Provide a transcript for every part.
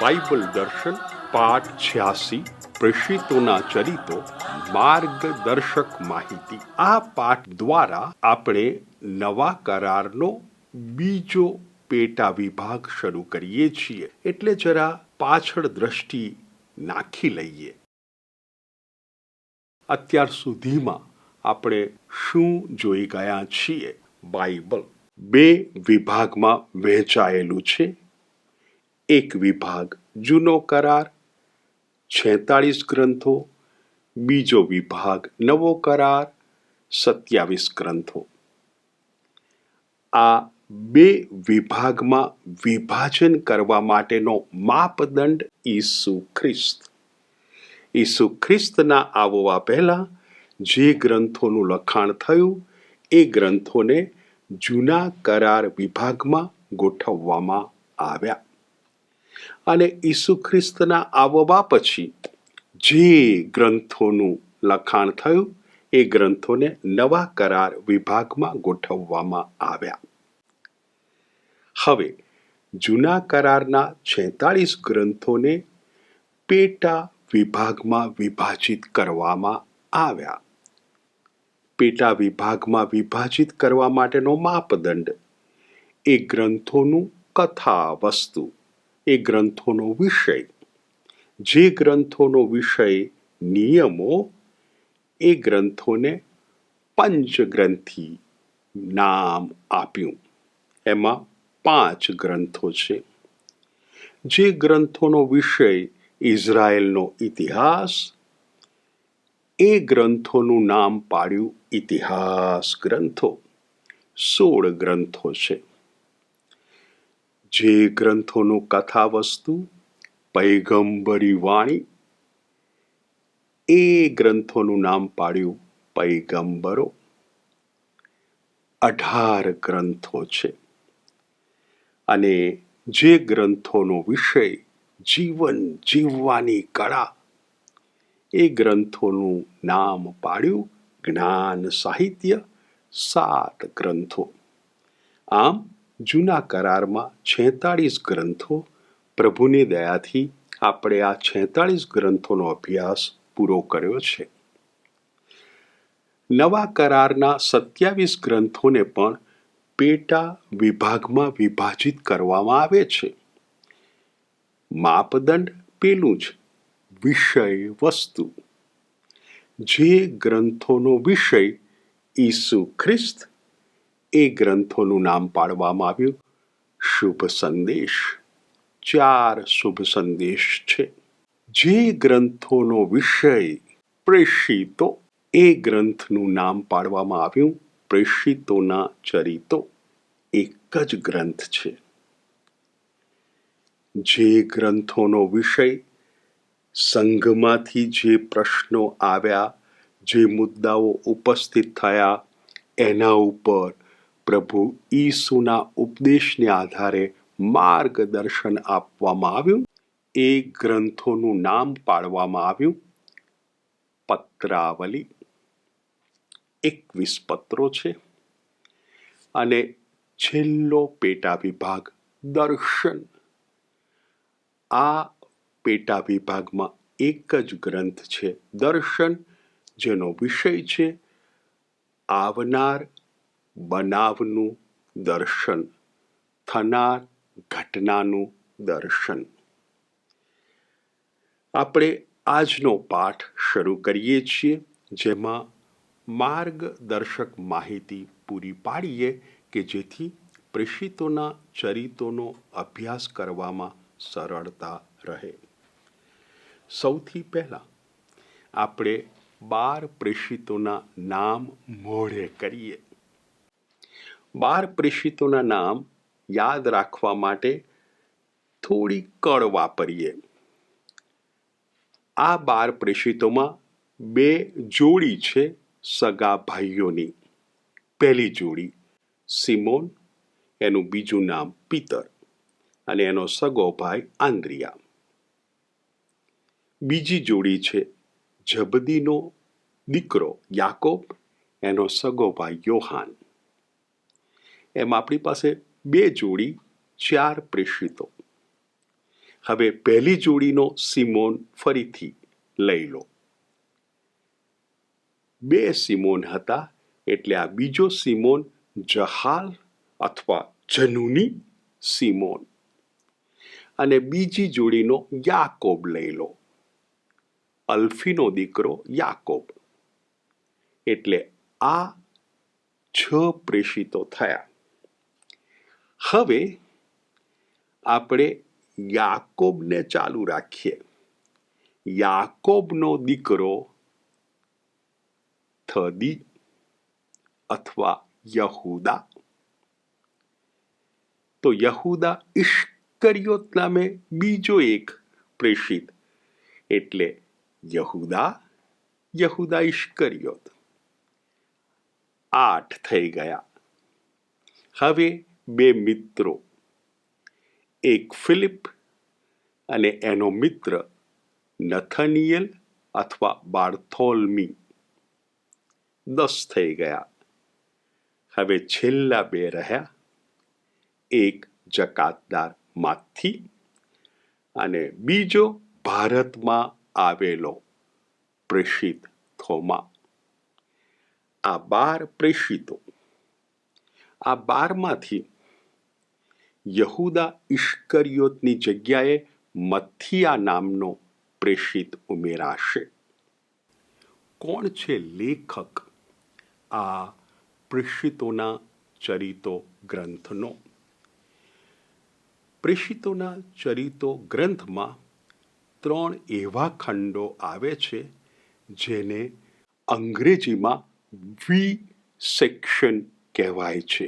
Bible દર્શન પાઠ 86 પ્રેષિતોના ચરિત્રો માર્ગદર્શક માહિતી. આ પાઠ દ્વારા આપણે નવા કરારનો બીજો પેટા વિભાગ શરૂ કરીએ છીએ, એટલે જરા પાછળ દ્રષ્ટિ નાખી લઈએ. અત્યાર સુધીમાં આપણે શું જોઈ ગયા છીએ? બાઇબલ બે વિભાગમાં વહેંચાયેલું છે. એક વિભાગ જૂનો કરાર 46 ગ્રંથો, બીજો વિભાગ નવો કરાર 27 ગ્રંથો. આ બે વિભાગમાં વિભાજન કરવા માટેનો માપદંડ ઈસુ ખ્રિસ્ત. ઈસુ ખ્રિસ્તના આવવા પહેલા જે ગ્રંથોનું લખાણ થયું એ ગ્રંથોને જૂના કરાર વિભાગમાં ગોઠવવામાં આવ્યા, અને ઈસુ ખ્રિસ્તના આવવા પછી જે ગ્રંથોનું લખાણ થયું એ ગ્રંથોને નવા કરાર વિભાગમાં ગોઠવવામાં આવ્યા. હવે જૂના કરારના 46 ગ્રંથોને પેટા વિભાગમાં વિભાજિત કરવામાં આવ્યા. પેટા વિભાગમાં વિભાજિત કરવા માટેનો માપદંડ એ ગ્રંથોનું કથા વસ્તુ, એ ગ્રંથોનો વિષય. જે ગ્રંથોનો વિષય નિયમો, એ ગ્રંથોને પંચગ્રંથી નામ આપ્યું. એમાં 5 ગ્રંથો છે. જે ગ્રંથોનો વિષય ઇઝરાયેલનો ઇતિહાસ, એ ગ્રંથોનું નામ પાડ્યું ઇતિહાસ ગ્રંથો. 16 ગ્રંથો છે. જે ગ્રંથોનું કથા વસ્તુ, પૈગંબરી વાણી, એ ગ્રંથોનું નામ પાડ્યું પૈગંબરો. 18 ગ્રંથો છે. અને જે ગ્રંથોનો વિષય જીવન જીવવાની કળા, એ ગ્રંથોનું નામ પાડ્યું જ્ઞાન સાહિત્ય. 7 ગ્રંથો. આમ જૂના કરારમાં 46 ગ્રંથો. પ્રભુની દયાથી આપણે આ 46 ગ્રંથોનો અભ્યાસ પૂરો કર્યો છે. નવા કરારના 27 ગ્રંથોને પણ પેટા વિભાગમાં વિભાજિત કરવામાં આવે છે. માપદંડ પેલું જ, વિષય વસ્તુ. જે ગ્રંથોનો વિષય ઈસુ ખ્રિસ્ત, એ ગ્રંથોનું નામ પાડવામાં આવ્યું શુભ સંદેશ. 4 શુભ સંદેશ છે. જે ગ્રંથોનો વિષય પ્રેષિતો, એ ગ્રંથનું નામ પાડવામાં આવ્યું પ્રેષિતોના ચરિત્રો. એક જ ગ્રંથ છે. જે ગ્રંથોનો વિષય સંઘમાંથી જે પ્રશ્નો આવ્યા, જે મુદ્દાઓ ઉપસ્થિત થયા, એના ઉપર પ્રભુ ઈસુના ઉપદેશને આધારે માર્ગદર્શન આપવામાં આવ્યું, એ ગ્રંથોનું નામ પાડવામાં આવ્યું પત્રાવલી. 21 પત્રો છે. અને છેલ્લો પેટા વિભાગ દર્શન. આ પેટા વિભાગમાં એક જ ગ્રંથ છે, દર્શન, જેનો વિષય છે આવનાર બનાવનું દર્શન, થનાર ઘટનાનું દર્શન. આપણે આજનો પાઠ શરૂ કરીએ છીએ, જેમાં માર્ગદર્શક માહિતી પૂરી પાડીએ કે જેથી પ્રેષિતોના ચરિત્રોનો અભ્યાસ કરવામાં સરળતા રહે. સૌથી પહેલા આપણે 12 પ્રેષિતોના નામ મોઢે કરીએ. 12 પ્રેષિતોના નામ યાદ રાખવા માટે થોડી કળ વાપરીએ. આ 12 પ્રેષિતોમાં 2 જોડી છે સગા ભાઈઓની. પહેલી જોડી સિમોન, એનું બીજું નામ પીતર, અને એનો સગો ભાઈ આંદ્રિયા. બીજી જોડી છે જબદીનો દીકરો યાકોબ, એનો સગો ભાઈ યોહાન. એમ આપણી પાસે 2 જોડી 4 પ્રેષિતો. હવે પહેલી જોડીનો સિમોન ફરીથી લઈ લો. 2 સિમોન હતા, એટલે આ બીજો સિમોન જહાલ અથવા જનુની સિમોન. અને બીજી જોડીનો યાકોબ લઈ લો, અલ્ફીનો દીકરો યાકોબ. એટલે આ 6 પ્રેષિતો થયા. હવે આપણે યાકોબને ચાલુ રાખીએ. યાકોબનો દીકરો થદી અથવા યહૂદા. તો યહૂદા ઇશ્કરિયોત નામે બીજો એક પ્રેષિત, એટલે યહૂદા ઇશ્કરિયોત. 8 થઈ ગયા. હવે 2 મિત્રો, એક ફિલિપ અને એનો મિત્ર નથનિયેલ અથવા બાર્થોલમી. 10 થઈ ગયા. હવે છેલ્લા 2 રહ્યા, એક જકાતદાર માથી અને બીજો ભારતમાં આવેલો પ્રેષિત થોમા. આ 12 પ્રેષિતો. આ 12 માંથી યહૂદા ઇશ્કરિયોતની જગ્યાએ મથિયા નામનો પ્રેષિત ઉમેરાશે. કોણ છે લેખક આ પ્રેષિતોના ચરિતો ગ્રંથનો? પ્રેષિતોના ચરિતો ગ્રંથમાં 3 એવા ખંડો આવે છે જેને અંગ્રેજીમાં વી સેક્શન કહેવાય છે.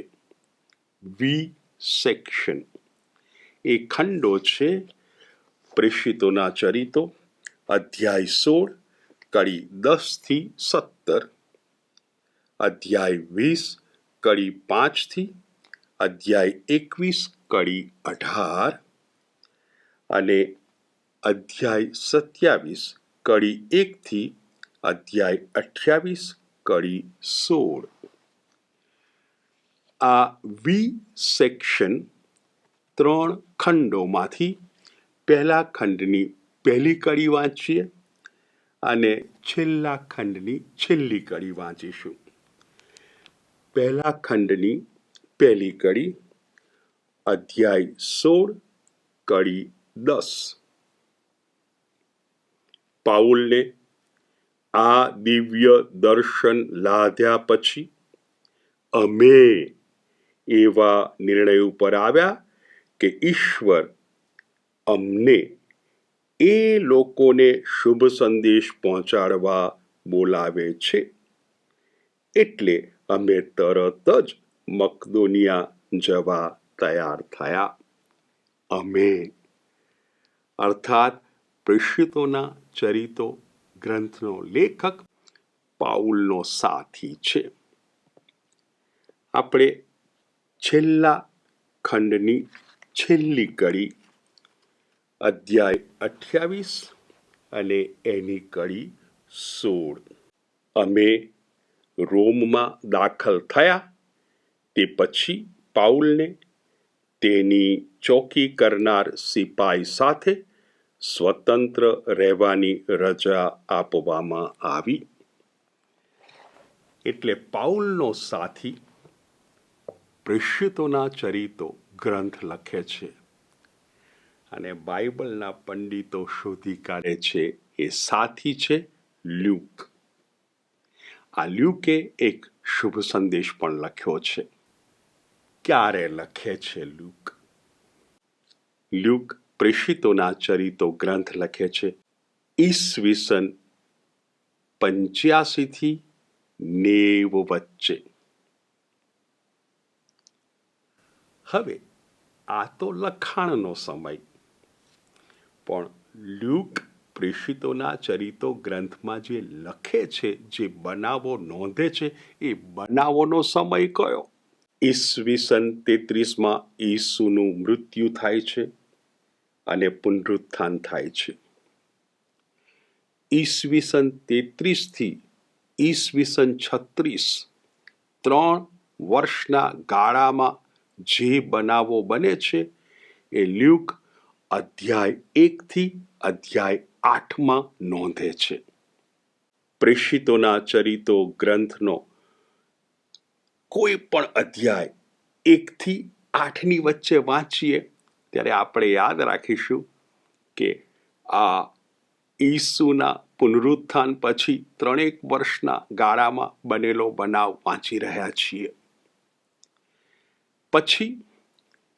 વી સેક્શન એ ખંડો છે: પ્રેષિતોના ચરિતો અધ્યાય 16 કડી 10 થી 17, અધ્યાય 20 કડી 5 થી અધ્યાય 21 કડી 18 અને અધ્યાય 27 કડી 1 થી અધ્યાય 28 કડી 16. આ વી સેક્શન 3 ખંડોમાંથી પહેલા ખંડની પહેલી કડી વાંચીએ અને છેલ્લા ખંડની છેલ્લી કડી વાંચીશું. પહેલા ખંડની પહેલી કડી, અધ્યાય 16 કડી 10. પાઉલને આ દિવ્ય દર્શન લાદ્યા પછી અમે એવા નિર્ણય ઉપર આવ્યા કે ઈશ્વર અમને એ લોકોને શુભ સંદેશ પહોંચાડવા બોલાવે છે, એટલે અમે તરત જ મકદોનિયા જવા તૈયાર થયા. અમે અર્થાત પ્રેષિતોના ચરિતો ગ્રંથનો લેખક પાઉલનો સાથી છે. આપણે છેલ્લા ખંડની છેલ્લી કડી, અધ્યાય 28 અને એની કડી 16. અમે રોમમાં દાખલ થયા તે પછી પાઉલને તેની ચોકી કરનાર સિપાઈ સાથે સ્વતંત્ર રહેવાની રજા આપવામાં આવી. એટલે પાઉલનો સાથી પ્રેષિતોના ચરિતો ગ્રંથ લખે છે અને બાઇબલના પંડિતો શોધી કાઢે છે એ સાથી છે લ્યુક. આ લ્યુકે એક શુભ સંદેશ પણ લખ્યો છે. ક્યારે લખે છે લ્યુક? લ્યુક પ્રેષિતોના ચરિતો ગ્રંથ લખે છે ઈસવીસન 85 થી 90 વચ્ચે. હવે આ તો લખાણનો સમય, પણ લ્યુક પ્રેષિતોના ચરિતો ગ્રંથમાં જે લખે છે, જે બનાવો નોંધે છે, એ બનાવોનો સમય કયો? ઈસવીસન 33માં ઈસુનું મૃત્યુ થાય છે અને પુનરુત્થાન થાય છે. ઈસવીસન 33 થી ઈસવીસન 36, 3 વર્ષના ગાળામાં જે બનાવો બને છે એ લ્યુક અધ્યાય 1થી અધ્યાય 8માં નોંધે છે. પ્રેષિતોના ચરિતો ગ્રંથનો કોઈ પણ અધ્યાય 1થી 8ની વચ્ચે વાંચીએ ત્યારે આપણે યાદ રાખીશું કે આ ઈસુના પુનરુત્થાન પછી 3 વર્ષના ગાળામાં બનેલો બનાવ વાંચી રહ્યા છીએ. પછી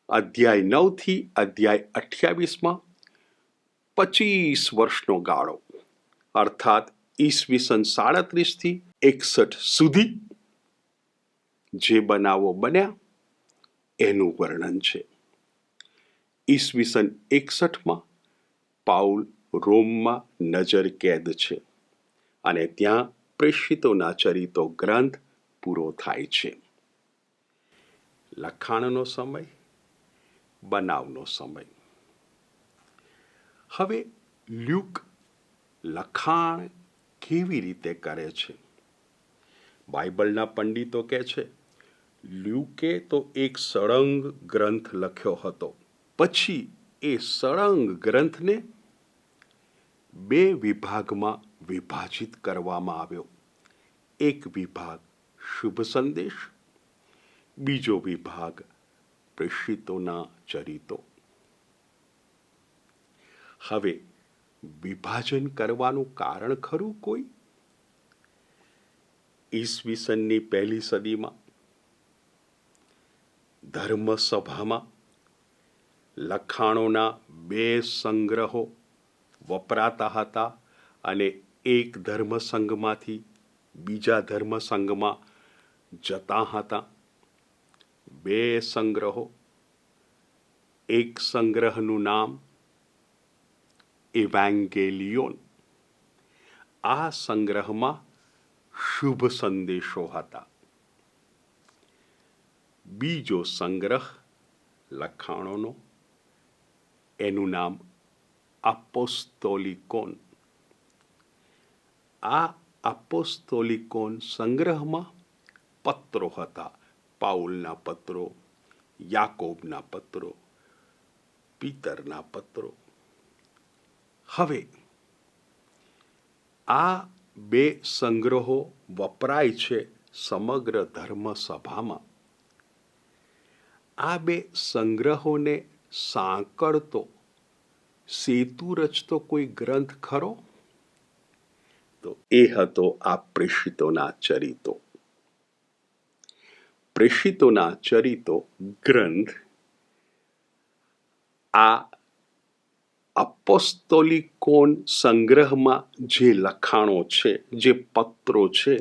અધ્યાય 9થી અધ્યાય 28માં 25 વર્ષનો ગાળો અર્થાત ઈસવીસન 37થી 61 સુધી જે બનાવો બન્યા એનું વર્ણન છે. ઈસવીસન 61માં પાઉલ રોમમાં નજર કેદ છે અને ત્યાં પ્રેષિતોના ચરિતો ગ્રંથ પૂરો થાય છે. લખાણનો સમય, બનાવનો સમય. હવે લ્યુક લખાણ કેવી રીતે કરે છે? બાઇબલના પંડિતો કહે છે લ્યુકે તો એક સળંગ ગ્રંથ લખ્યો હતો. પછી એ સળંગ ગ્રંથને 2 વિભાગમાં વિભાજિત કરવામાં આવ્યો. એક વિભાગ શુભ સંદેશ, બીજો વિભાગ પ્રેષિતોના ચરિતો. હવે વિભાજન કરવાનું કારણ ખરું કોઈ? ઈસવીસનની 1લી સદીમાં ધર્મસભામાં લખાણોના 2 સંગ્રહો વપરાતા હતા અને એક ધર્મસંઘમાંથી બીજા ધર્મસંઘમાં જતા હતા. 2 સંગ્રહો. એક સંગ્રહનું નામ એવાંગેલિયોન. આ સંગ્રહમાં શુભ સંદેશો હતા. બીજો સંગ્રહ લખાણોનો, એનું નામ અપોસ્તોલિકોન. આ અપોસ્તોલિકોન સંગ્રહમાં પત્રો હતા. પાઉલના પત્રો, યાકોબના પત્રો, પીતરના પત્રો. હવે આ 2 સંગ્રહો વપરાય છે સમગ્ર ધર્મસભામાં. આ 2 સંગ્રહોને સાંકળતો, સેતુ રચતો કોઈ ગ્રંથ ખરો? તો એ હતો આ પ્રેષિતોના ચરિતો. પ્રેષિતોના ચરિતો ગ્રંથ આ અપોસ્તોલિકોન સંગ્રહમાં જે લખાણો છે, જે પત્રો છે,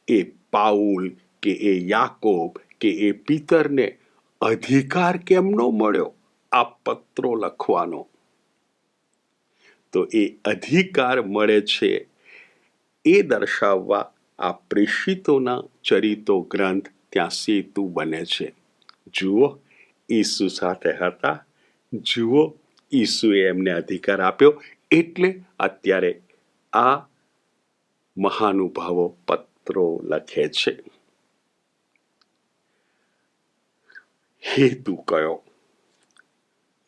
એ પાઉલ કે એ યાકોબ કે એ પીતરને અધિકાર કેમનો મળ્યો આ પત્રો લખવાનો? તો એ અધિકાર મળે છે એ દર્શાવવા આ પ્રેષિતોના ચરિતો ગ્રંથ ત્યાં સેતુ બને છે. જુઓ, ઈસુ સાથે હતા. જુઓ, ઈસુએ એમને અધિકાર આપ્યો એટલે અત્યારે આ મહાનુભાવો પત્રો લખે છે. હેતુ કયો?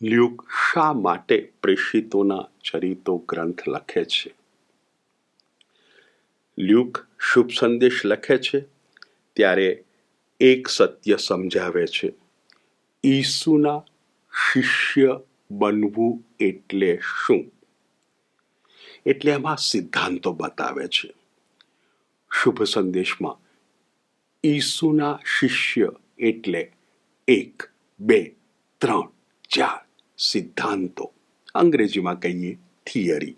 લ્યુક શા માટે પ્રેષિતોના ચરિતો ગ્રંથ લખે છે? લ્યુક શુભ સંદેશ લખે છે ત્યારે એક સત્ય સમજાવે છે. ઈસુના શિષ્ય બનવું એટલે શું? એટલે એમાં સિદ્ધાંતો બતાવે છે. શુભ સંદેશમાં ઈસુના શિષ્ય એટલે 1, 2, 3, 4 સિદ્ધાંતો. અંગ્રેજીમાં કહીએ થિયરી.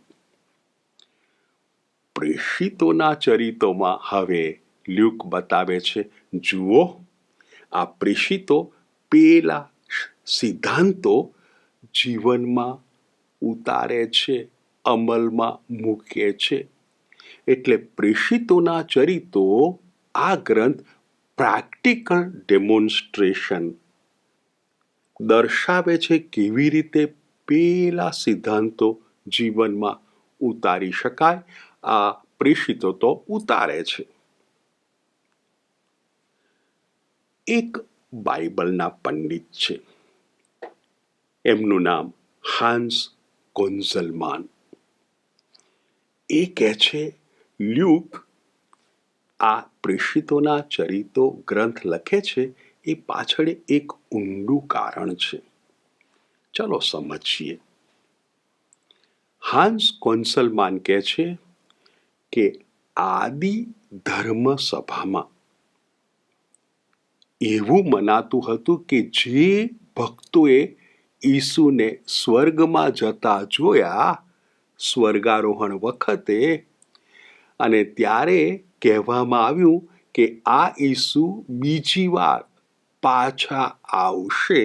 પ્રેષિતોના ચરિતોમાં હવે લ્યુક બતાવે છે, જુઓ, આ પ્રેષિતો પેલા સિદ્ધાંતો જીવનમાં ઉતારે છે, અમલમાં મૂકે છે. એટલે પ્રેષિતોના ચરિતો આ ગ્રંથ પ્રેક્ટિકલ ડેમોન્સ્ટ્રેશન દર્શાવે છે કેવી રીતે પેલા સિદ્ધાંતો જીવનમાં ઉતારી શકાય. આ પ્રેષિતો તો ઉતારે છે. એક બાઇબલના પંડિત છે, એમનું નામ હાન્સ કોન્ઝલમાન. એ કહે છે લ્યુક આ પ્રેષિતોના ચરિત્રો ગ્રંથ લખે છે એ પાછળ એક ઊંડું કારણ છે. ચલો સમજીએ. હાન્સ કોન્સલમાન કહે છે કે આદિ ધર્મ સભામાં એવું મનાતું હતું કે જે ભક્તોએ ઈસુને સ્વર્ગમાં જતા જોયા સ્વર્ગારોહણ વખતે, અને ત્યારે કહેવામાં આવ્યું કે આ ઈસુ બીજી વાર પાછા આવશે,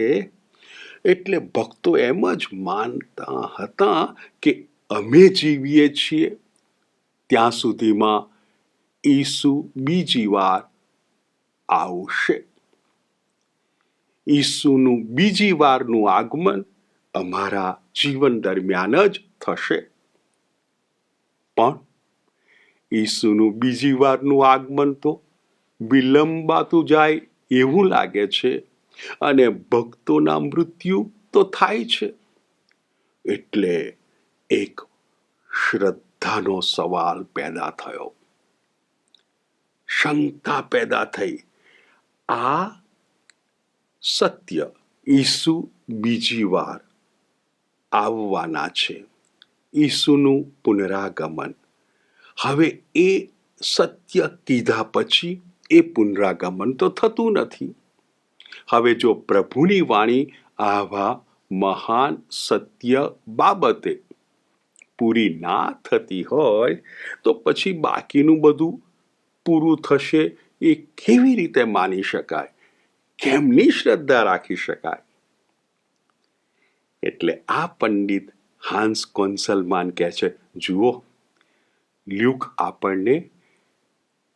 એટલે ભક્તો એમ જ માનતા હતા કે અમે જીવીએ છીએ ત્યાં સુધીમાં ઈસુ બીજી વાર આવશે. ઈસુનું બીજી વારનું આગમન અમારા જીવન દરમિયાન જ થશે. પણ ઈસુનું બીજી વારનું આગમન તો વિલંબાતું જાય એવું લાગે છે, અને ભક્તોના મૃત્યુ તો થાય છે. એટલે એક શ્રદ્ધાનો સવાલ પેદા થયો, શંકા પેદા થઈ. આ સત્ય, ઈસુ બીજી વાર આવવાના છે, ઈસુનું પુનરાગમન. હવે એ સત્ય કીધા પછી એ પુનરાગમન તો થતું નથી. હવે જો પ્રભુની વાણી આવા મહાન સત્ય બાબતે પૂરી ના થતી હોય તો પછી બાકીનું બધું પૂરું થશે એ કેવી રીતે માની શકાય? કેમની શ્રદ્ધા રાખી શકાય? એટલે આ પંડિત હાન્સ કોન્સલમાન કહે છે, જુઓ, લ્યુક આપણને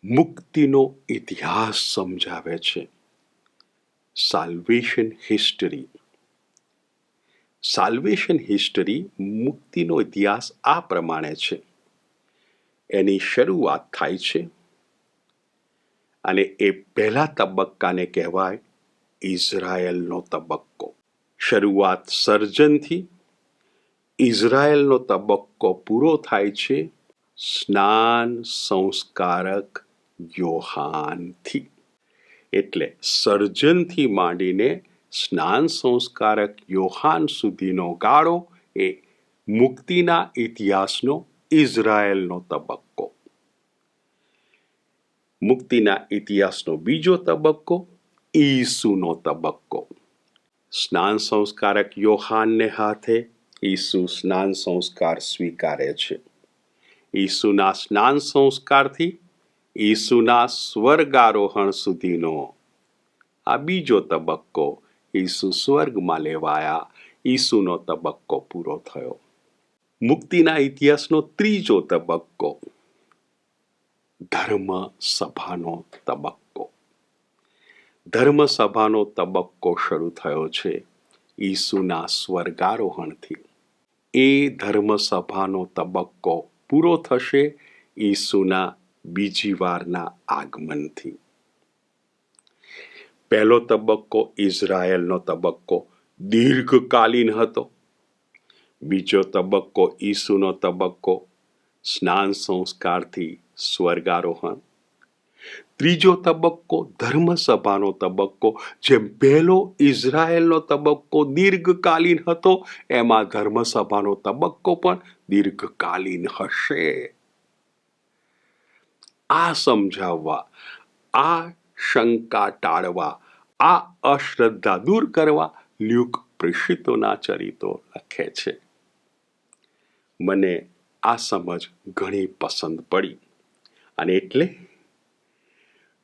મુક્તિનો ઇતિહાસ સમજાવે છે. Salvation history. સાલ્વેશન હિસ્ટરી, મુક્તિનો ઇતિહાસ આ પ્રમાણે છે. એની શરૂઆત થાય છે અને એ પહેલા તબક્કાને કહેવાય ઇઝરાયલનો તબક્કો. શરૂઆત સર્જનથી. ઇઝરાયલનો તબક્કો પૂરો થાય છે સ્નાન સંસ્કારક યોહાનથી. એટલે સર્જનથી માંડીને સ્નાન સંસ્કારક યોહાન સુધીનો ગાળો એ મુક્તિના ઇતિહાસનો ઇઝરાયલનો તબક્કો. મુક્તિના ઇતિહાસનો બીજો તબક્કો ઈસુનો તબક્કો. સ્નાન સંસ્કારક યોહાનને હાથે ઈસુ સ્નાન સંસ્કાર સ્વીકારે છે. ઈસુના સ્નાન સંસ્કારથી ઈસુના સ્વર્ગારોહણ સુધીનો આ બીજો તબક્કો, ઈસુ સ્વર્ગમાં લેવાયા, ઈસુનો તબક્કો પૂરો થયો. મુક્તિના ઇતિહાસનો ત્રીજો તબક્કો ધર્મ સભાનો તબક્કો. ધર્મ સભાનો તબક્કો શરૂ થયો છે ઈસુના સ્વર્ગારોહણથી. એ ધર્મ સભાનો તબક્કો પૂરો થશે ઈસુના બીજી વારના આગમનથી. પહેલો તબક્કો ઇઝરાયલનો તબક્કો દીર્ઘકાલીન હતો. બીજો તબક્કો ઈસુનો તબક્કો સ્નાન સંસ્કારથી સ્વર્ગારોહણ. ત્રીજો તબક્કો ધર્મસભાનો તબક્કો. જેમ પહેલો ઇઝરાયલનો તબક્કો દીર્ઘકાલીન હતો, એમાં ધર્મસભાનો તબક્કો પણ દીર્ઘકાલીન હશે. આ સમજાવવા, આ શંકા ટાળવા, આ અશ્રદ્ધા દૂર કરવા લ્યુક પ્રેષિતોના ચરિત્રો લખે છે. મને આ સમજ ઘણી પસંદ પડી, અને એટલે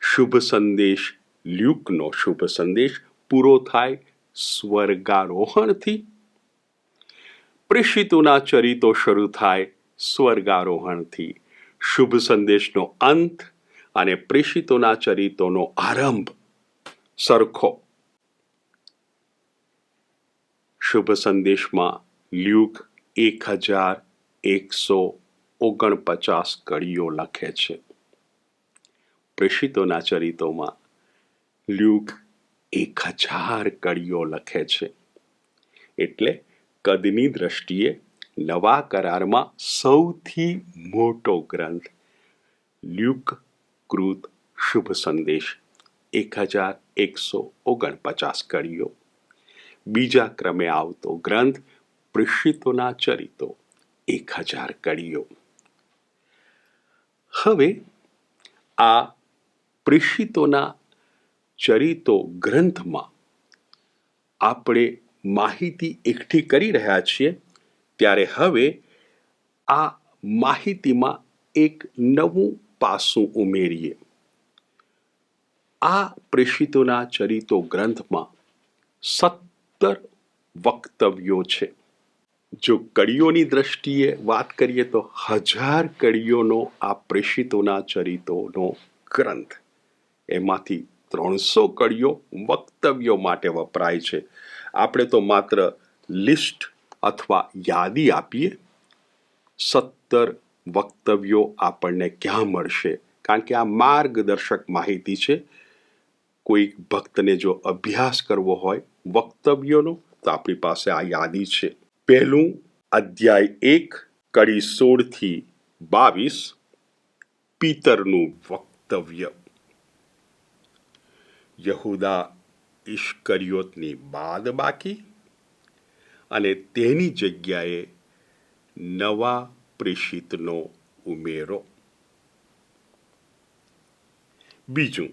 શુભ સંદેશ, લ્યુકનો શુભ સંદેશ પૂરો થાય સ્વર્ગારોહણથી. પ્રેષિતોના ચરિત્રો શરૂ થાય સ્વર્ગારોહણથી. શુભ સંદેશનો અંત અને પ્રેષિતોના ચરિત્રોનો આરંભ સરખો. શુભ સંદેશમાં લ્યુક 1149 કડીઓ લખે છે. પ્રેષિતોના ચરિત્રોમાં લ્યુક 1000 કડીઓ લખે છે. એટલે કદની દ્રષ્ટિએ નવા કરારમાં સૌથી મોટો ગ્રંથ લ્યુક કૃત શુભ સંદેશ 1149 કડીઓ. બીજા ક્રમે આવતો ગ્રંથ પ્રેષિતોના ચરિતો 1000 કડીઓ. હવે આ પ્રેષિતોના ચરિતો ગ્રંથમાં આપણે માહિતી એકઠી કરી રહ્યા છીએ, ત્યારે હવે આ માહિતીમાં એક નવું પાસું ઉમેરીએ. આ પ્રેષિતોના ચરિતો ગ્રંથમાં 17 વક્તવ્યો છે. જો કડીઓની દ્રષ્ટિએ વાત કરીએ તો 1000 કડીઓનો આ પ્રેષિતોના ચરિતોનો ગ્રંથ, એમાંથી 300 કડીઓ વક્તવ્યો માટે વપરાય છે. આપણે તો માત્ર લિસ્ટ અથવા યાદી આપીએ. 17 વક્તવ્યો આપણને ક્યાં મળશે? કારણ કે આ માર્ગદર્શક માહિતી છે. કોઈ ભક્તને જો અભ્યાસ કરવો હોય વક્તવ્યોનો, તો આપણી પાસે આ યાદી છે. પહેલું અધ્યાય 1 કડી 16 થી 22, પીતરનું વક્તવ્ય. યહૂદા ઇશ્કરિયોતની બાદબાકી અને તેની જગ્યાએ નવા પ્રેષિતનો ઉમેરો. બીજું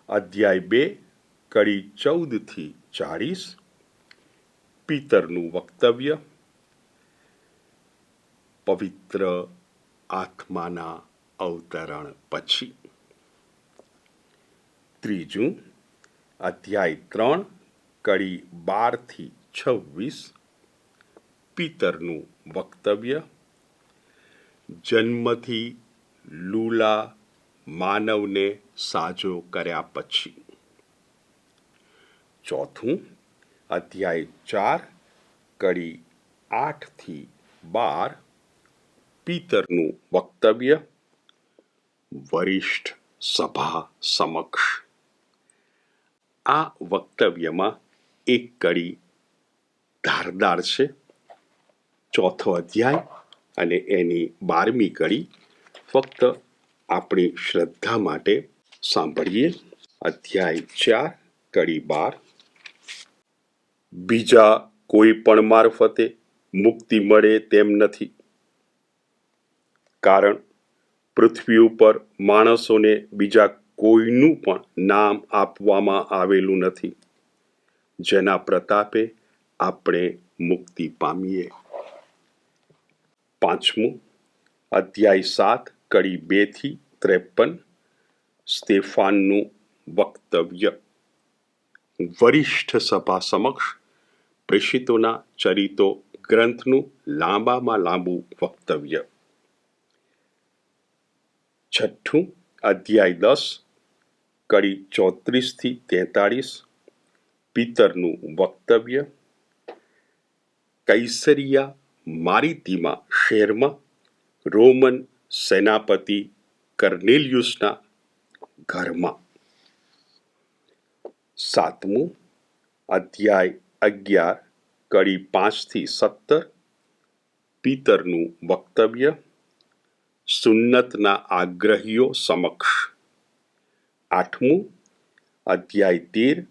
અધ્યાય 2 કડી 14 થી 40, પીતરનું વક્તવ્ય. પવિત્ર આત્માના અવતરણ પછી. ત્રીજું અધ્યાય 3 કડી 12 થી 26, પીતરનું વક્તવ્ય. જન્મથી લૂલા માનવને સાજો કર્યા પછી. ચોથું અધ્યાય 4 કડી 8 થી 12, પીતરનું વક્તવ્ય. વરિષ્ઠ સભા સમક્ષ. આ વક્તવ્યમાં એક કડી ધારદાર છે. ચોથો અધ્યાય અને એની 12મી કડી ફક્ત આપણી શ્રદ્ધા માટે સાંભળીએ. અધ્યાય 4 કડી 12, બીજા કોઈ પણ મારફતે મુક્તિ મળે તેમ નથી, કારણ પૃથ્વી ઉપર માણસોને બીજા કોઈનું પણ નામ આપવામાં આવેલું નથી, જેના પ્રતાપે આપણે મુક્તિ પામીએ. પાંચમું અધ્યાય 7 કડી 2 થી 53, સ્તેફાનનું વક્તવ્ય. વરિષ્ઠ સભા સમક્ષ પ્રેષિતોના ચરિતો ગ્રંથનું લાંબામાં લાંબુ વક્તવ્ય. છઠ્ઠું અધ્યાય 10 કડી 34 થી 43, પીતરનું વક્તવ્ય. કૈસરિયા મારિતીમા શહેરમાં રોમન સેનાપતિ કર્નેલિયુસના ઘરમાં. સાતમું અધ્યાય 11 કડી 5 થી 17, પીતરનું વક્તવ્ય. સુન્નતના આગ્રહીઓ સમક્ષ. આઠમું અધ્યાય 13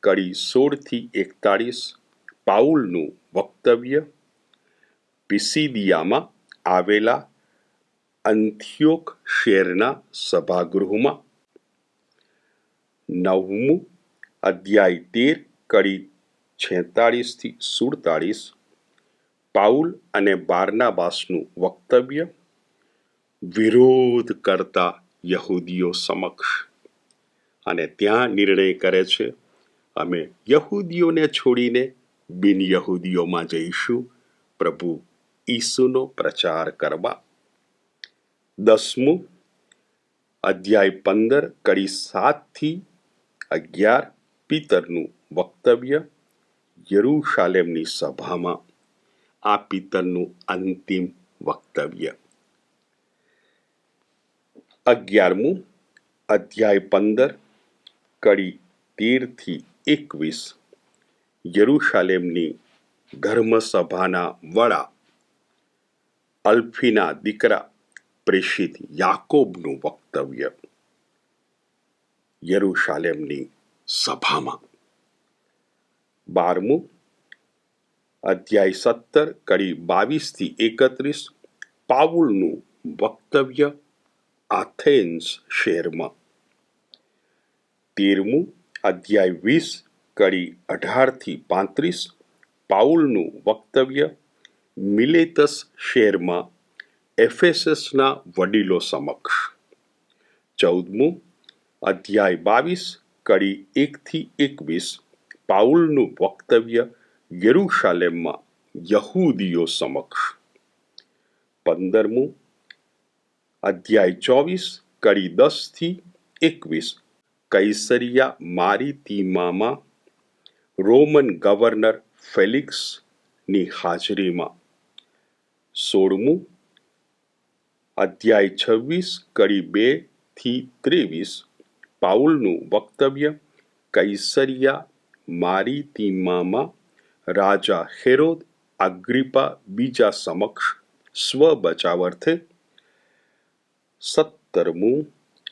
કડી 16 થી 41, પાઉલનું વક્તવ્ય. પિસિદિયામાં આવેલા અંથિયોક શહેરના સભાગૃહમાં. નવમું અધ્યાય 13 કડી 46 થી 47, પાઉલ અને બારનાબાસનું વક્તવ્ય. વિરોધ કરતા યહૂદીઓ સમક્ષ. અને ત્યાં નિર્ણય કરે છે, અમે યહૂદીઓને છોડીને બિન યહૂદીઓમાં જઈશું પ્રભુ ઈસુનો પ્રચાર કરવા. દસમું અધ્યાય 15 કડી 7 થી 11, પીતરનું વક્તવ્ય. યરૂશાલેમની સભામાં. આ પીતરનું અંતિમ વક્તવ્ય. 11મું અધ્યાય 15 કડી 13 થી 21, યરૂશાલેમની ધર્મસભાના વડા અલ્ફીના દીકરા પ્રેષિત યાકોબનું વક્તવ્ય યરૂશાલેમની સભામાં. 12મું અધ્યાય 17 કડી 22-31 પાઉલનું વક્તવ્ય આથેન્સ શહેરમાં. 13મું અધ્યાય 20 કડી 18-35 પાઉલનું વક્તવ્ય મિલેતસ શહેરમાં એફેસસના વડીલો સમક્ષ. 14મું અધ્યાય 22 કડી 1-21 પાઉલનું વક્તવ્ય યરૂશાલેમમાં યહૂદીઓ સમક્ષ. 15મું અધ્યાય 24 કડી 10-21 કૈસરિયા મારીતીમામાં રોમન ગવર્નર ફેલિક્સની હાજરીમાં. 16મું અધ્યાય 26 કડી 2-23 પાઉલનું વક્તવ્ય કૈસરિયા મારીતીમામાં રાજા હેરોદ અગ્રિપા બીજા સમક્ષ સ્વ બચાવાર્થે. 17મું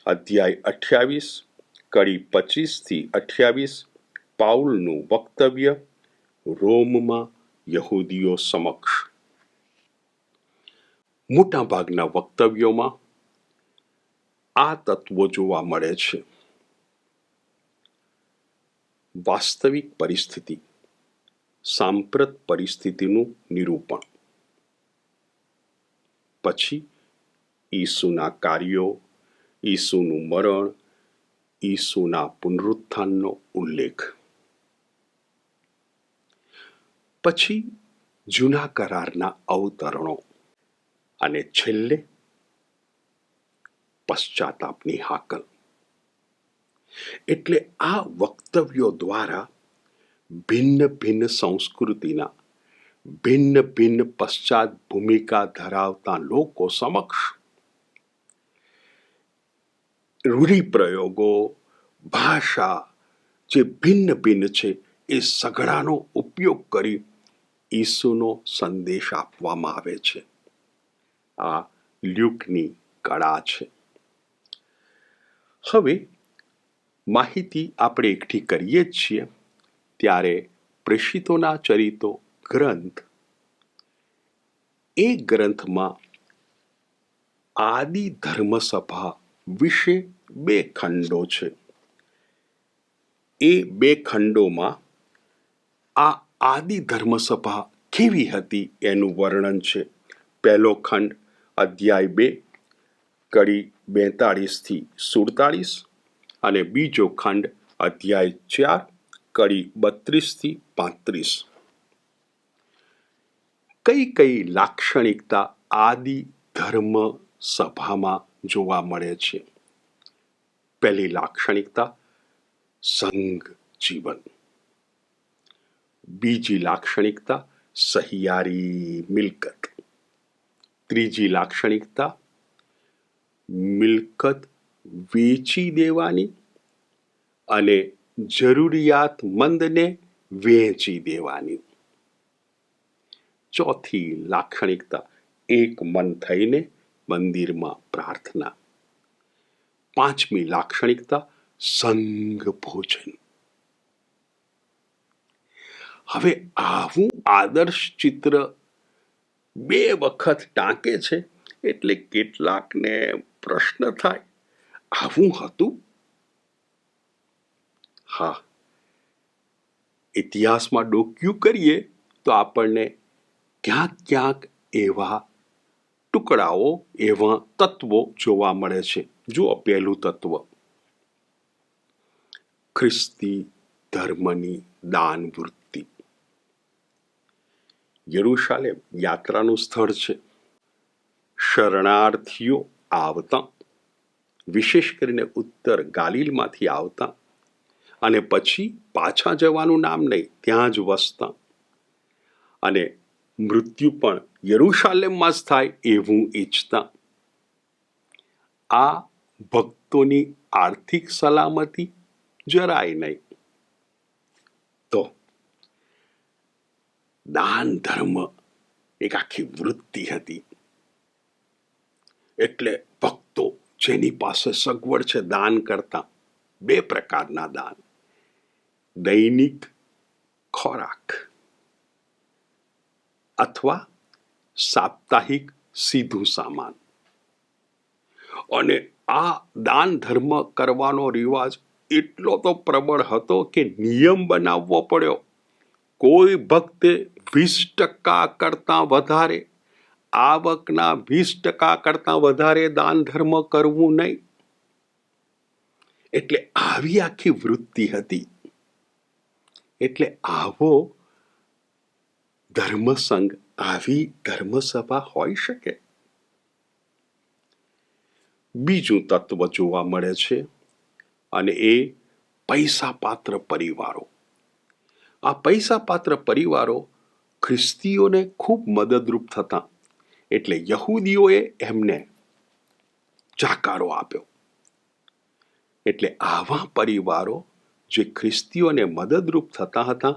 અધ્યાય 28 કડી 25-28 પાઉલનું વક્તવ્ય રોમમાં યહૂદીઓ સમક્ષ. મોટાભાગના વક્તવ્યોમાં આ તત્વો જોવા મળે છે. વાસ્તવિક પરિસ્થિતિ, સાંપ્રત પરિસ્થિતિનું નિરૂપણ, પછી ઈસુના કાર્યો, ઈસુનું મરણ, ઈસુના પુનરુત્થાનનો ઉલ્લેખ, પછી જૂના કરારના અવતરણો અને છેલ્લે પશ્ચાતાપની હાકલ. એટલે આ વક્તવ્યો દ્વારા ભિન્ન ભિન્ન સંસ્કૃતિના, ભિન્ન ભિન્ન પશ્ચાત ભૂમિકા ધરાવતા લોકો સમક્ષ રૂઢિપ્રયોગો, ભાષા જે ભિન્ન ભિન્ન છે એ સઘળાનો ઉપયોગ કરી ઈસુનો સંદેશ આપવામાં આવે છે. આ લ્યુકની કળા છે. હવે માહિતી આપણે એકઠી કરીએ જ છીએ ત્યારે પ્રેષિતોના ચરિત્રો ગ્રંથ, એ ગ્રંથમાં આદિ ધર્મસભા વિશે 2 ખંડો છે. એ 2 ખંડોમાં આ આદિ ધર્મસભા કેવી હતી એનું વર્ણન છે. પહેલો ખંડ અધ્યાય 2 કડી 42-47 અને બીજો ખંડ અધ્યાય 4 કડી 32-35. કઈ કઈ લાક્ષણિકતા આદિ ધર્મ સભામાં જોવા મળે છે? પહેલી લાક્ષણિકતા સંઘ જીવન. બીજી લાક્ષણિકતા સહિયારી મિલકત. ત્રીજી લાક્ષણિકતા મિલકત વેચી દેવાની અને જરૂરિયાતમંદને વહેંચી દેવાની. ચોથી લાક્ષણિકતા એક મન થઈને મંદિરમાં પ્રાર્થના. પાંચમી લાક્ષણિકતા સંઘ ભોજન. હવે આવું આદર્શ ચિત્ર 2 વખત ટાંકે છે એટલે કેટલાકને પ્રશ્ન થાય, આવું હતું? હા, ઇતિહાસમાં ડોક્યું કરીએ તો આપણને ક્યાંક ક્યાંક એવા ટુકડાઓ, એવા તત્વો જોવા મળે છે. જુઓ, પહેલું તત્વ ખ્રિસ્તી ધર્મની દાન વૃત્તિ. યરૂશાલેમ યાત્રાનું સ્થળ છે. શરણાર્થીઓ આવતા, વિશેષ કરીને ઉત્તર ગાલિલમાંથી આવતા અને પછી પાછા જવાનું નામ નહીં, ત્યાં જ વસતા અને મૃત્યુ પણ યરૂશાલેમમાં જ થાય એવું ઈચ્છતા. આ ભક્તોની આર્થિક સલામતી જરાય નહીં. તો દાન ધર્મ એક આખી વૃત્તિ હતી. એટલે ભક્તો જેની પાસે સગવડ છે દાન કરતા, બે પ્રકારના દાન: દૈનિક ખોરાક અથવા સાપ્તાહિક સીધું સામાન. અને આ દાન ધર્મ કરવાનો રિવાજ એટલો તો પ્રબળ હતો કે નિયમ બનાવવો પડ્યો. કોઈ ભક્તે 20% કરતાં વધારે, આવકના 20% કરતાં વધારે દાન ધર્મ કરવું નહીં. એટલે આવી આખી વૃત્તિ હતી. એટલે આવો ધર્મસંઘ, આવી ધર્મસભા હોઈ શકે. બીજું તત્વ જોવા મળે છે, અને એ પૈસા પાત્ર પરિવારો. આ પૈસા પાત્ર પરિવારો ખ્રિસ્તીઓને ખૂબ મદદરૂપ થતા. એટલે યહૂદીઓએ એમને જાકારો આપ્યો. એટલે આવા પરિવારો જે ખ્રિસ્તીઓને મદદરૂપ થતા હતા,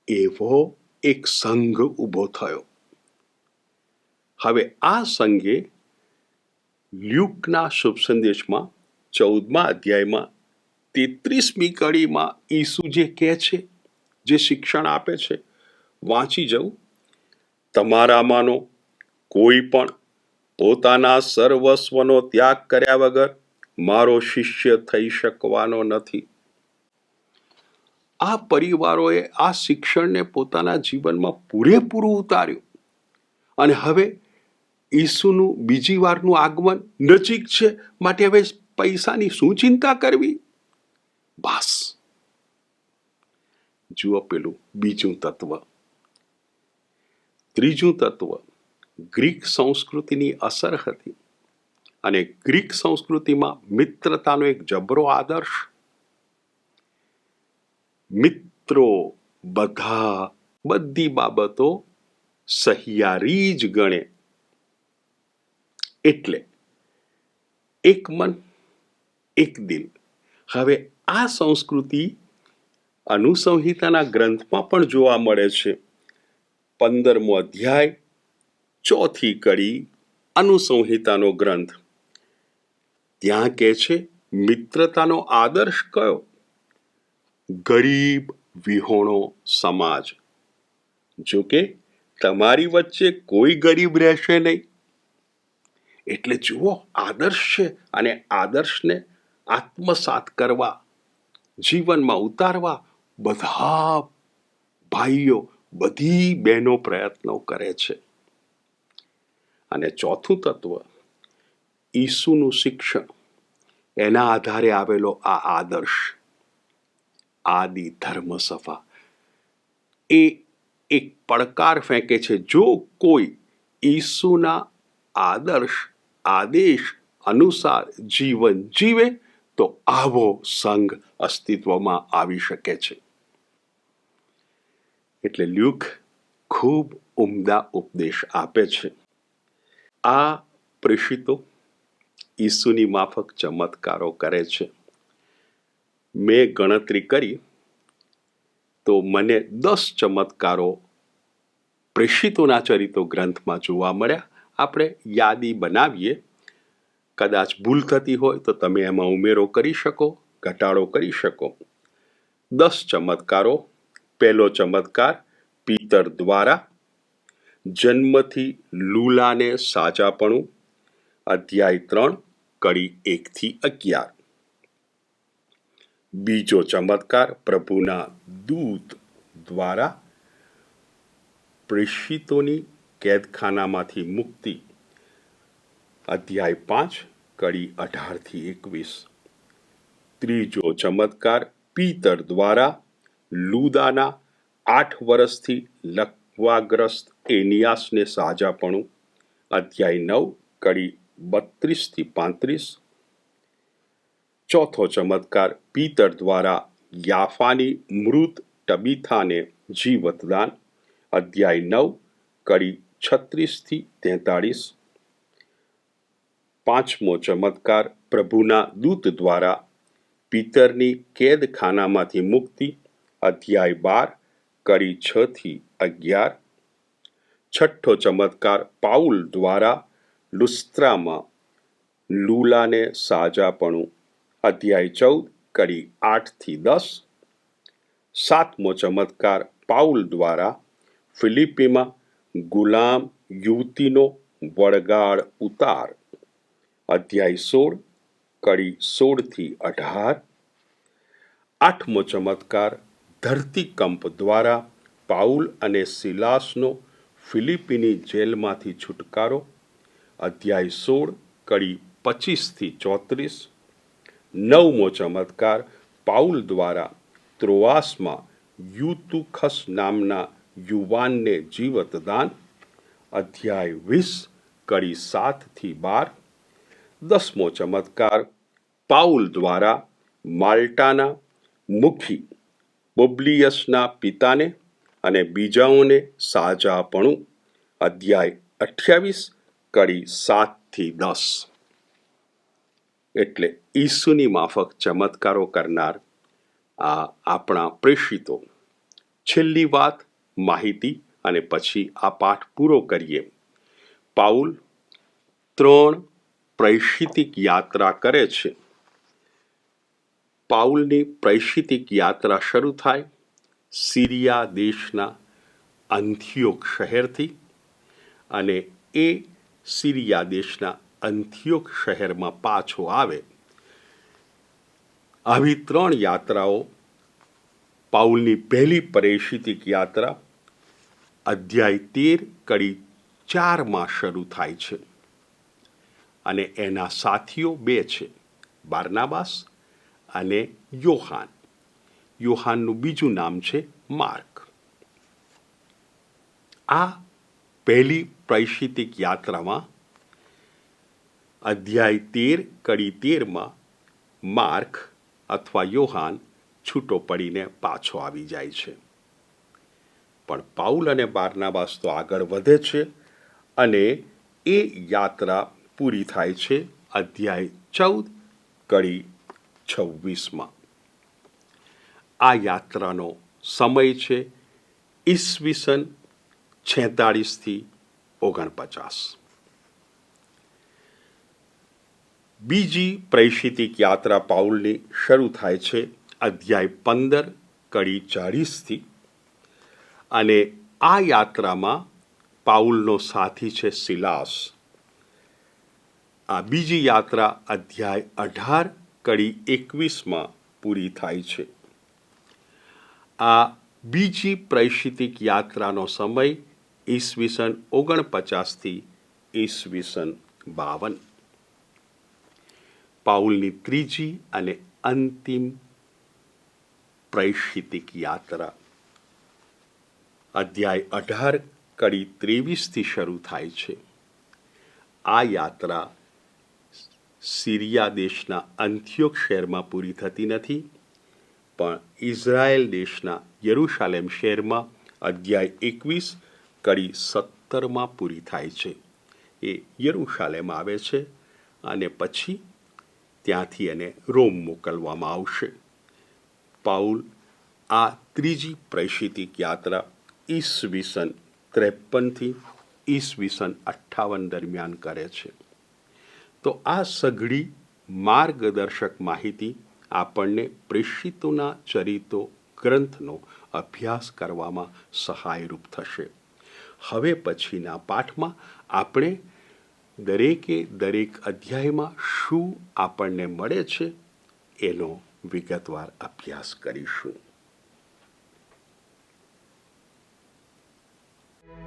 એવો એક સંઘ ઊભો થયો. હવે આ સંઘે લ્યુકના શુભ સંદેશમાં 14મા અધ્યાયમાં 33મી કડીમાં ઈસુ જે કહે છે, જે શિક્ષણ આપે છે, વાંચી જવું: તમારામાંનો કોઈ પણ પોતાના સર્વસ્વનો ત્યાગ કર્યા વગર મારો શિષ્ય થઈ શકવાનો નથી. આ પરિવારોએ આ શિક્ષણને પોતાના જીવનમાં પૂરેપૂરું ઉતાર્યું. અને હવે ઈસુનું બીજી વારનું આગમન નજીક છે, માટે હવે પૈસાની શું ચિંતા કરવી? બસ. જુઓ પેલું બીજું તત્વ. ત્રીજું તત્વ ગ્રીક સંસ્કૃતિની અસર હતી. અને ગ્રીક સંસ્કૃતિમાં મિત્રતાનો એક જબરો આદર્શ. મિત્રો બધી બાબતો સહિયારી જ ગણે. એટલે એક મન એક દિલ. હવે આ સંસ્કૃતિ અનુસંહિતાના ગ્રંથમાં પણ જોવા મળે છે. 15મો અધ્યાય 4થી કડી અનુસંહિતાનો ગ્રંથ. ત્યાં કહે છે, મિત્રતાનો આદર્શ કયો? ગરીબ વિહોણો સમાજ. જો કે તમારી વચ્ચે કોઈ ગરીબ રહેશે નહીં. એટલે જુઓ, આદર્શ છે, અને આદર્શને આત્મસાત કરવા, જીવનમાં ઉતારવા બધા ભાઈઓ, બધી બહેનો પ્રયત્નો કરે છે. અને ચોથું તત્વ ઈસુનું શિક્ષણ, એના આધારે આવેલો આ આદર્શ, આદિ ધર્મસભા. એ એક પડકાર ફેંકે છે: જો કોઈ ઈસુના આદર્શ આદેશ અનુસાર જીવન જીવે તો આવો સંઘ અસ્તિત્વમાં આવી શકે છે. એટલે લ્યુક ખૂબ ઉમદા ઉપદેશ આપે છે. આ પ્રેષિતો ઈસુની માફક ચમત્કારો કરે છે. મેં ગણતરી કરી તો મને 10 ચમત્કારો પ્રેષિતોના ચરિત્રો ગ્રંથમાં જોવા મળ્યા. આપણે યાદી બનાવીએ. કદાચ ભૂલ થતી હોય તો તમે એમાં ઉમેરો કરી શકો, ઘટાડો કરી શકો. 10 ચમત્કારો. પહેલો ચમત્કાર, પીતર દ્વારા જન્મથી લૂલાને સાજાપણું. અધ્યાય 3 કડી 1-11. બીજો ચમત્કાર, પ્રભુના દૂત દ્વારા પ્રેષિતોની કેદખાનામાંથી મુક્તિ. અધ્યાય 5 કડી 18-21. ત્રીજો ચમત્કાર, પીતર દ્વારા લુદાના 8 વર્ષથી લકવાગ્રસ્ત એનિયાસને સાજાપણું. અધ્યાય 9 કડી 32-35. ચોથો ચમત્કાર, પીતર દ્વારા યાફાની મૃત ટબીથાને જીવતદાન. અધ્યાય 9 કડી 36-43. પાંચમો ચમત્કાર, પ્રભુના દૂત દ્વારા પીતરની કેદખાનામાંથી મુક્તિ. અધ્યાય 12 કડી 11. છઠ્ઠો ચમત્કાર પાઉલ દ્વારા લુસ્ત્રામાં લૂલાને સાજાપણું, અધ્યાય 14 કડી 8-10. સાતમો ચમત્કાર પાઉલ દ્વારા ફિલિપીમાં ગુલામ યુવતીનો વળગાડ ઉતાર, અધ્યાય 16 કડી 16-18. આઠમો ચમત્કાર ધરતીકંપ દ્વારા પાઉલ અને સિલાસનો ફિલિપીની જેલમાંથી છુટકારો, અધ્યાય 16 કડી 25-34. નવમો ચમત્કાર પાઉલ દ્વારા ત્રોઆસમાં યુતુખસ નામના યુવાનને જીવતદાન, અધ્યાય 20 કડી 7-12. દસમો ચમત્કાર પાઉલ દ્વારા માલ્ટાના મુખી પુબ્લિયસના પિતાને અને બીજાઓને સાજાપણું, અધ્યાય 28 કડી 7-10. એટલે ઈસુની માફક ચમત્કારો કરનાર આ આપણા પ્રેષિતો. છેલ્લી વાત માહિતી અને પછી આ પાઠ પૂરો કરીએ. પાઉલ 3 પ્રેષિતિક યાત્રા કરે છે. પાઉલની પ્રેષિતિક યાત્રા શરૂ થાય સિરિયા દેશના અંથિયોક શહેરથી, અને એ સિરિયા દેશના અંથિયોક શહેરમાં પાછો આવે. આવી 3 યાત્રાઓ પાઉલની પહેલી પ્રેષિતિક યાત્રા અધ્યાય 13 કડી 4 શરૂ થાય છે, અને એના સાથીઓ 2 છે, બારનાબાસ અને યોહાન. યોહાનનું બીજું નામ છે માર્ક. આ પહેલી પ્રેષિતિક યાત્રામાં અધ્યાય 13 કડી 13 માર્ક અથવા યોહાન છૂટો પડીને પાછો આવી જાય છે. પણ પાઉલ અને બારનાબાસ તો આગળ વધે છે અને એ યાત્રા પૂરી થાય છે અધ્યાય 14 કડી 26. આ યાત્રાનો સમય છે ઈસવીસન 46-49. બીજી પ્રેષિતિક યાત્રા પાઉલની શરૂ થાય છે અધ્યાય 15 કડી 40, અને આ યાત્રામાં પાઉલનો સાથી છે સિલાસ. આ બીજી યાત્રા અધ્યાય 18 કડી 21 પૂરી થાય છે. આ બીજી પ્રેષિતિક યાત્રાનો સમય ઈસવીસન 49 ઈસવીસન 52. પાઉલની ત્રીજી અને અંતિમ પ્રેષિતિક યાત્રા અધ્યાય 18 કડી 23 શરૂ થાય છે. આ યાત્રા સિરિયા દેશના અંથિયોક શહેરમાં પૂરી થતી નથી, પણ ઇઝરાયેલ દેશના યરુશાલેમ શહેરમાં અધ્યાય 21 કડી 17 પૂરી થાય છે. એ યરુશાલેમ આવે છે અને પછી ત્યાંથી એને રોમ મોકલવામાં આવશે. પાઉલ આ ત્રીજી પ્રેષિતિક યાત્રા ઈસવીસન 53 ઈસવીસન 58 દરમિયાન કરે છે. તો આ સઘળી માર્ગદર્શક માહિતી આપણને પ્રેષિતોના ચરિત્રો ગ્રંથનો અભ્યાસ કરવામાં સહાયરૂપ થશે. હવે પછીના પાઠમાં આપણે દરેકે દરેક અધ્યાયમાં શું આપણને મળે છે એનો વિગતવાર અભ્યાસ કરીશું.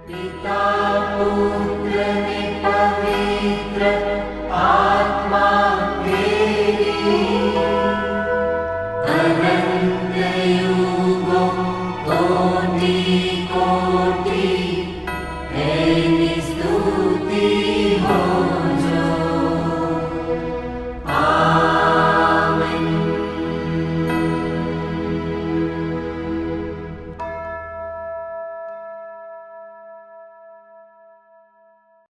પિતા પુત્ર ને પવિત્ર